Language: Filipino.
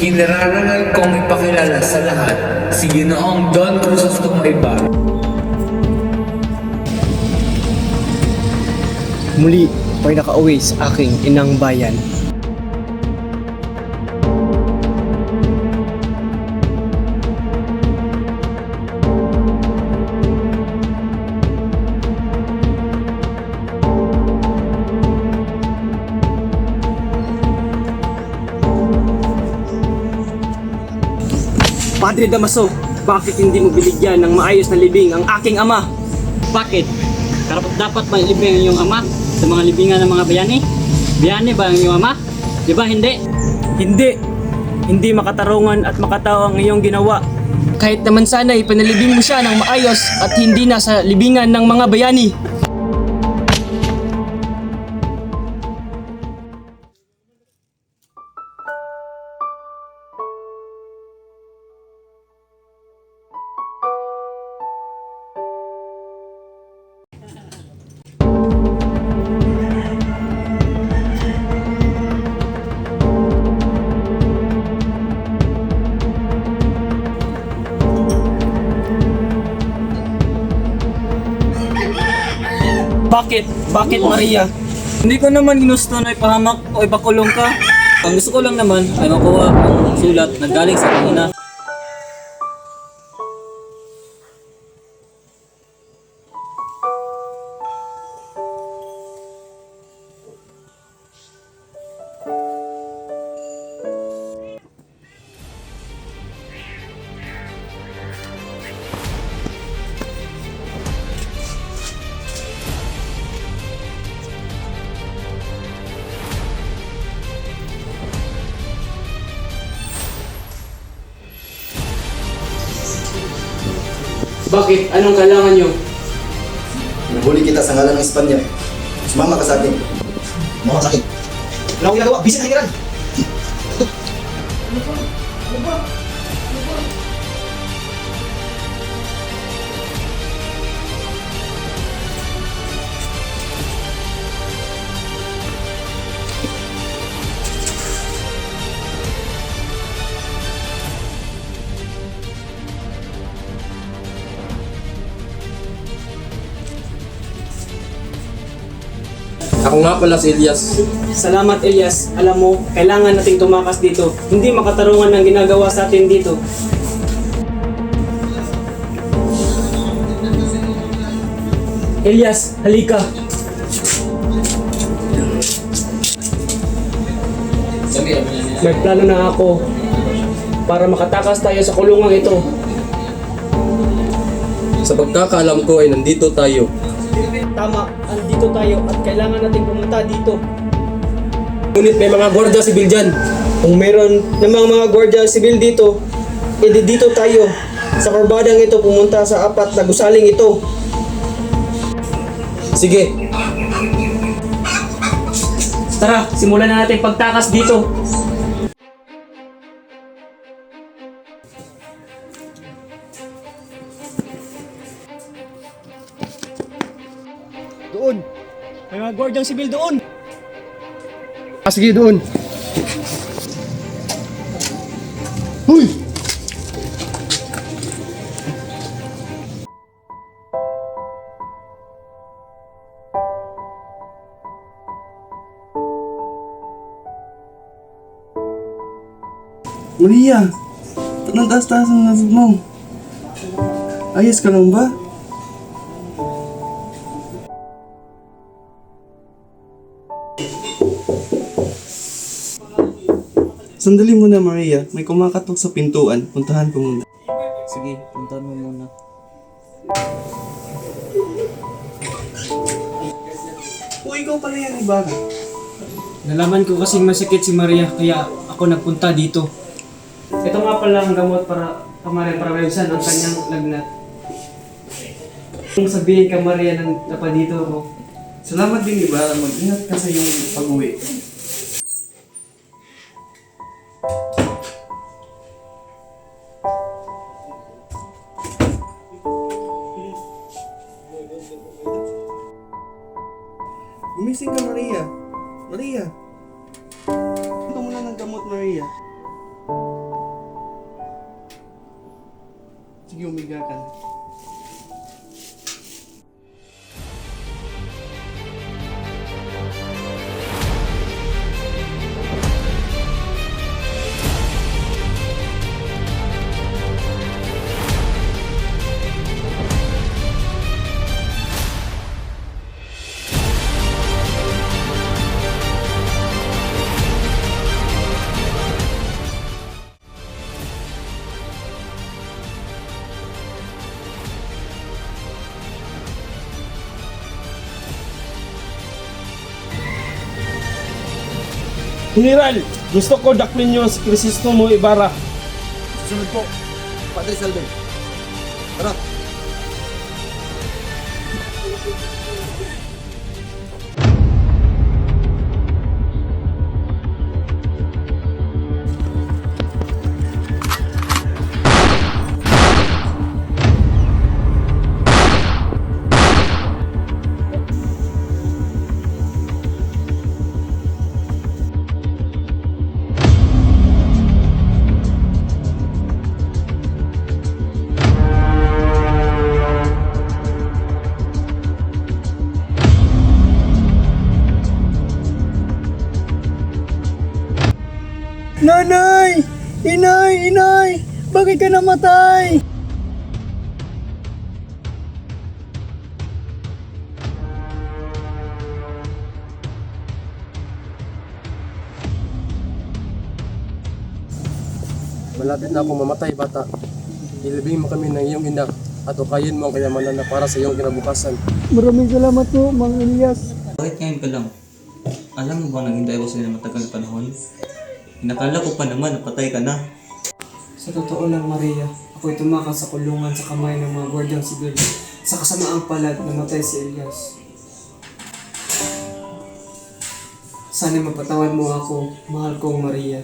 Kinararangal kong ipakilala sa lahat si Ginoong Don Crisostoma Ibarra. Muli ako'y nakauwi sa aking inang bayan. Padre Damaso, bakit hindi mo binigyan ng maayos na libing ang aking ama? Bakit? Dapat ba ilibing ang iyong ama sa mga libingan ng mga bayani? Bayani ba ang iyong ama? Di ba hindi? Hindi. Hindi makatarungan at makatao ang iyong ginawa. Kahit naman sana ipanalibing mo siya ng maayos at hindi na sa libingan ng mga bayani. Bakit? Bakit Maria? Hindi ko naman ginusto na ipahamak o ipakulong ka. Ang gusto ko lang naman ay makuha ang sulat na galing sa kanina. Bakit? Anong kailangan nyo? Nahuli kita sa ngalan ng Espanya. Sumama ka sa akin. Mga sakit. Wala akong ginagawa. Busy na kiniran. Ako nga pala si Elias. Salamat Elias. Alam mo, kailangan nating tumakas dito. Hindi makatarungan ng ginagawa sa atin dito. Elias, halika. May plano na ako para makatakas tayo sa kulungan ito. Sa pagkakaalam ko ay nandito tayo. Tama, andito tayo at kailangan nating pumunta dito. Ngunit may mga gwardiya sibil dyan. Kung meron namang mga gwardiya sibil dito, edi dito tayo sa kurbadang ito pumunta sa apat na gusaling ito. Sige, Tara, simulan na natin pagtakas dito. Doon! May mga gwardyang sibil doon! Sige doon. Huy! Maria, tanong taas-taas ang nasib mo. Ayos ka lang ba? Sandali muna, Maria. May kumakatok sa pintuan. Puntahan ko muna. Sige, puntahan mo muna. Ikaw pala yan, Ibarra. Nalaman ko kasing masakit si Maria kaya ako nagpunta dito. Ito nga pala ang gamot para pamare-paresan ang kanyang lagnat. Kung sabihin ka Maria nang napadito ako. Salamat din, Ibarra. Mag-ingat ka sa iyong pag-uwi. Gumising ka, Maria. Maria. Ito muna ng gamot, Maria. Sige, umiga ka na. General, gusto ko daklin niyo si Crisostomo Ibarra. Susunod po, Padre Salve. Tara. Nanay! Inay! Inay! Bakit ka namatay? Malapit na akong mamatay, bata. Ilibing mo kami ng iyong ina at ukayin mo ang kayamanan na para sa iyong kinabukasan. Maraming salamat po, Mang Elias. Bakit ngayon ka lang? Alam mo ba naghintay ko sa'yo ng matagal na panahon? Inakala ko pa naman napatay ka na. Sa totoo lang, Maria, ako'y tumakas sa kulungan sa kamay ng mga gwardyang sibil. Sa kasamaang palad, namatay si Elias. Sana mapatawad mo ako, mahal kong Maria.